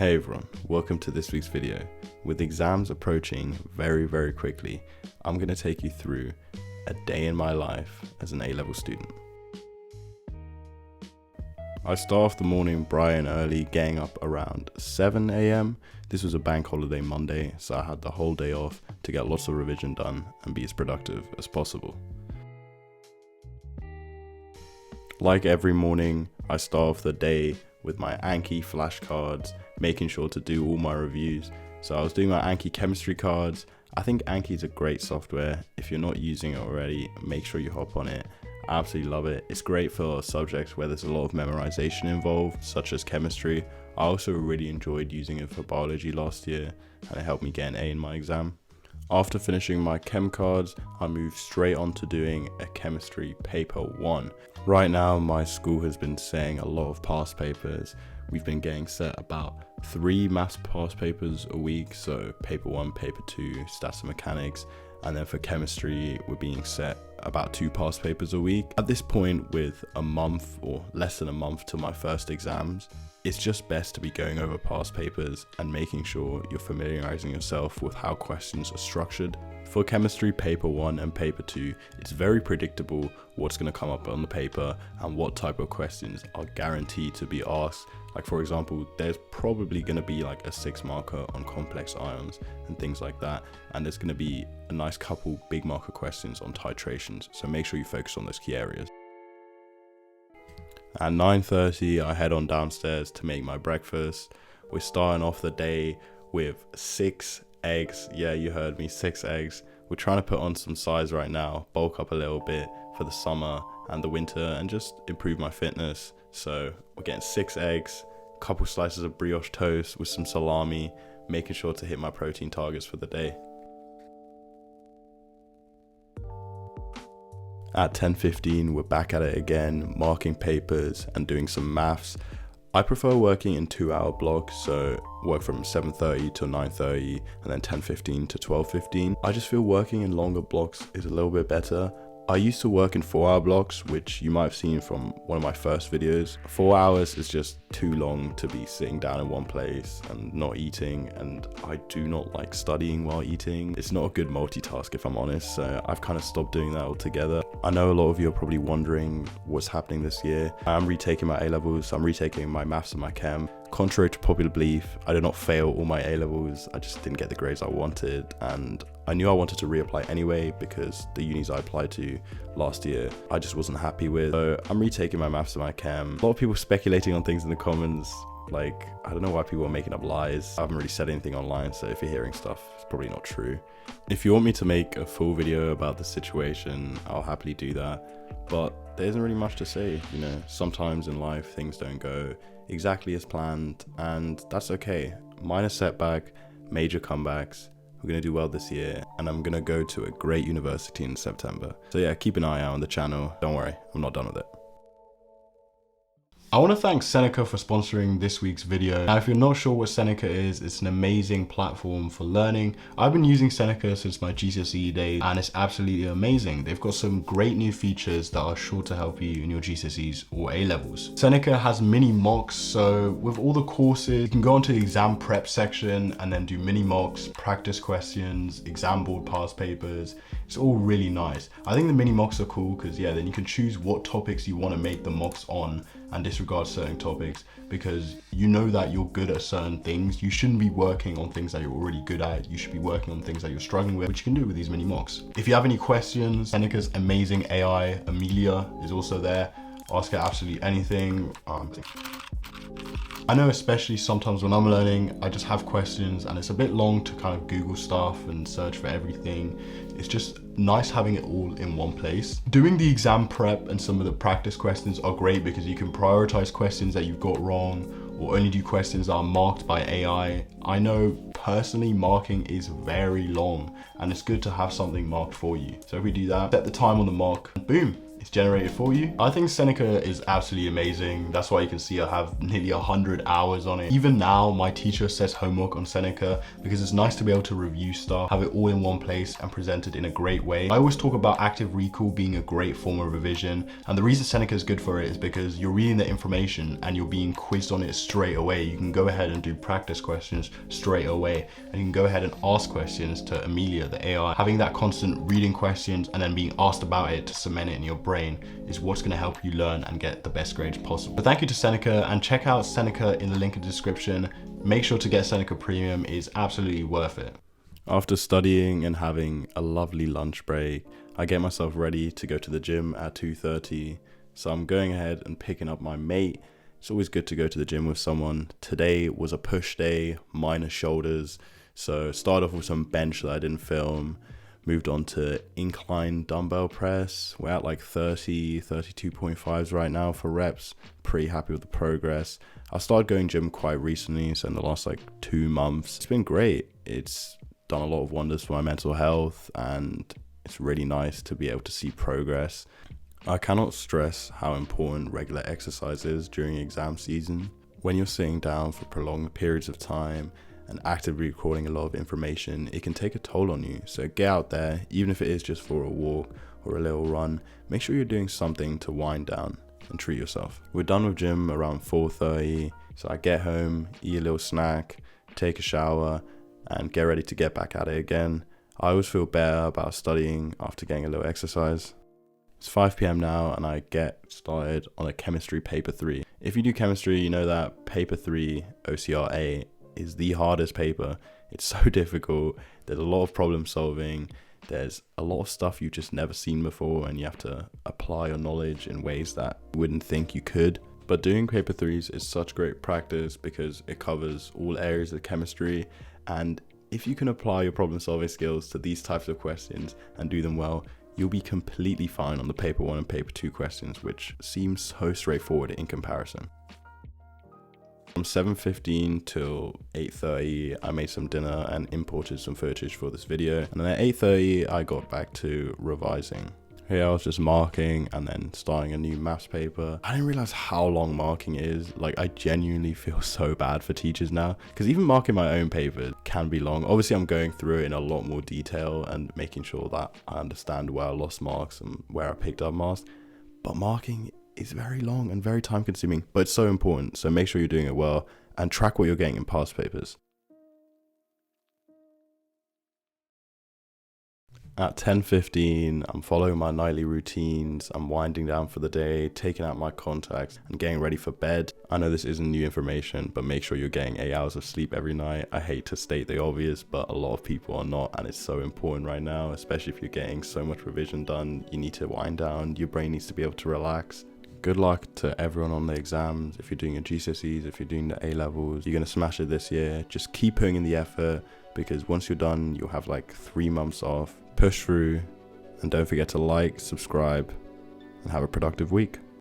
Hey everyone, welcome to this week's video. With exams approaching very quickly, I'm going to take you through a day in my life as an A-level student. I start off the morning bright and early, getting up around 7 a.m. This was a bank holiday Monday, so I had the whole day off to get lots of revision done and be as productive as possible. Like every morning, I start off the day with my Anki flashcards, making sure to do all my reviews. So I was doing my Anki chemistry cards. I think Anki is a great software. If you're not using it already, make sure you hop on it. I absolutely love it. It's great for subjects where there's a lot of memorization involved, such as chemistry. I also really enjoyed using it for biology last year, and it helped me get an A in my exam. After finishing my chem cards, I moved straight on to doing a chemistry paper 1. Right now, my school has been saying a lot of past papers. We've been getting set about 3 maths past papers a week, so paper 1, paper 2, stats and mechanics, and then for chemistry, we're being set about 2 past papers a week. At this point, with a month or less than a month to my first exams, it's just best to be going over past papers and making sure you're familiarizing yourself with how questions are structured. For chemistry paper 1 and paper 2, it's very predictable what's going to come up on the paper and what type of questions are guaranteed to be asked. Like for example, there's probably going to be like a 6 marker on complex ions and things like that. And there's going to be a nice couple big marker questions on titrations. So make sure you focus on those key areas. At 9:30, I head on downstairs to make my breakfast. We're starting off the day with 6 eggs. Yeah, you heard me, 6 eggs. We're trying to put on some size right now, bulk up a little bit for the summer and the winter and just improve my fitness. So we're getting 6 eggs, a couple slices of brioche toast with some salami, making sure to hit my protein targets for the day. At 10:15, we're back at it again, marking papers and doing some maths. I prefer working in 2-hour blocks, so work from 7:30 to 9:30 and then 10:15 to 12:15. I just feel working in longer blocks is a little bit better. I used to work in 4-hour blocks, which you might have seen from one of my first videos. 4 hours is just too long to be sitting down in one place and not eating, and I do not like studying while eating. It's not a good multitask if I'm honest, so I've kind of stopped doing that altogether. I know a lot of you are probably wondering what's happening this year. I'm retaking my A-levels, I'm retaking my maths and my chem. Contrary to popular belief, I did not fail all my A-levels, I just didn't get the grades I wanted, and I knew I wanted to reapply anyway because the unis I applied to last year, I just wasn't happy with. So I'm retaking my maths and my chem. A lot of people speculating on things in the comments, like, I don't know why people are making up lies. I haven't really said anything online, so if you're hearing stuff, it's probably not true. If you want me to make a full video about the situation, I'll happily do that. But there isn't really much to say, you know, sometimes in life things don't go exactly as planned, and that's okay. Minor setback, major comebacks. We're going to do well this year, and I'm going to go to a great university in September. So yeah, keep an eye out on the channel. Don't worry, I'm not done with it. I want to thank Seneca for sponsoring this week's video. Now, if you're not sure what Seneca is, it's an amazing platform for learning. I've been using Seneca since my GCSE days, and it's absolutely amazing. They've got some great new features that are sure to help you in your GCSEs or A-levels. Seneca has mini mocks, so with all the courses, you can go onto the exam prep section and then do mini mocks, practice questions, exam board past papers. It's all really nice. I think the mini mocks are cool because yeah, then you can choose what topics you want to make the mocks on and disregard certain topics, because you know that you're good at certain things. You shouldn't be working on things that you're already good at. You should be working on things that you're struggling with, which you can do with these mini mocks. If you have any questions, Seneca's amazing AI, Amelia, is also there. Ask her absolutely anything. I know especially sometimes when I'm learning, I just have questions and it's a bit long to kind of Google stuff and search for everything. It's just nice having it all in one place. Doing the exam prep and some of the practice questions are great because you can prioritize questions that you've got wrong or only do questions that are marked by AI. I know personally marking is very long and it's good to have something marked for you. So if we do that, set the time on the mark, and boom, it's generated for you. I think Seneca is absolutely amazing. That's why you can see I have nearly 100 hours on it. Even now, my teacher says homework on Seneca because it's nice to be able to review stuff, have it all in one place and presented in a great way. I always talk about active recall being a great form of revision, and the reason Seneca is good for it is because you're reading the information and you're being quizzed on it straight away. You can go ahead and do practice questions straight away, and you can go ahead and ask questions to Amelia, the AI. Having that constant reading questions and then being asked about it to cement it in your brain is what's going to help you learn and get the best grades possible. But thank you to Seneca, and check out Seneca in the link in the description. Make sure to get Seneca Premium, is absolutely worth it. After studying and having a lovely lunch break, I get myself ready to go to the gym at 2:30. So I'm going ahead and picking up my mate. It's always good to go to the gym with someone. Today was a push day, minus shoulders. So started off with some bench that I didn't film, moved on to incline dumbbell press. We're at like 32.5s right now for reps. Pretty happy with the progress. I started going gym quite recently, so in the last like 2 months. It's been great. It's done a lot of wonders for my mental health, and it's really nice to be able to see progress. I cannot stress how important regular exercise is during exam season. When you're sitting down for prolonged periods of time and actively recording a lot of information, it can take a toll on you. So get out there, even if it is just for a walk or a little run. Make sure you're doing something to wind down and treat yourself. We're done with gym around 4:30, so I get home, eat a little snack, take a shower, and get ready to get back at it again. I always feel better about studying after getting a little exercise. It's 5 p.m. now, and I get started on a chemistry paper 3. If you do chemistry, you know that paper 3 OCR-A is the hardest paper. It's so difficult. There's a lot of problem solving. There's a lot of stuff you've just never seen before, and you have to apply your knowledge in ways that you wouldn't think you could. But doing paper 3s is such great practice because it covers all areas of chemistry, and if you can apply your problem solving skills to these types of questions and do them well, you'll be completely fine on the paper 1 and paper 2 questions, which seems so straightforward in comparison. From 7:15 till 8:30, I made some dinner and imported some footage for this video. And then at 8:30, I got back to revising. Here I was just marking and then starting a new maths paper. I didn't realize how long marking is. Like, I genuinely feel so bad for teachers now, because even marking my own paper can be long. Obviously, I'm going through it in a lot more detail and making sure that I understand where I lost marks and where I picked up marks. But marking is very long and very time consuming, but it's so important. So make sure you're doing it well and track what you're getting in past papers. At 10:15, I'm following my nightly routines. I'm winding down for the day, taking out my contacts and getting ready for bed. I know this isn't new information, but make sure you're getting 8 hours of sleep every night. I hate to state the obvious, but a lot of people are not, and it's so important right now, especially if you're getting so much revision done. You need to wind down. Your brain needs to be able to relax. Good luck to everyone on the exams. If you're doing your GCSEs, if you're doing the A-levels, you're going to smash it this year. Just keep putting in the effort, because once you're done, you'll have like 3 months off. Push through, and don't forget to like, subscribe, and have a productive week.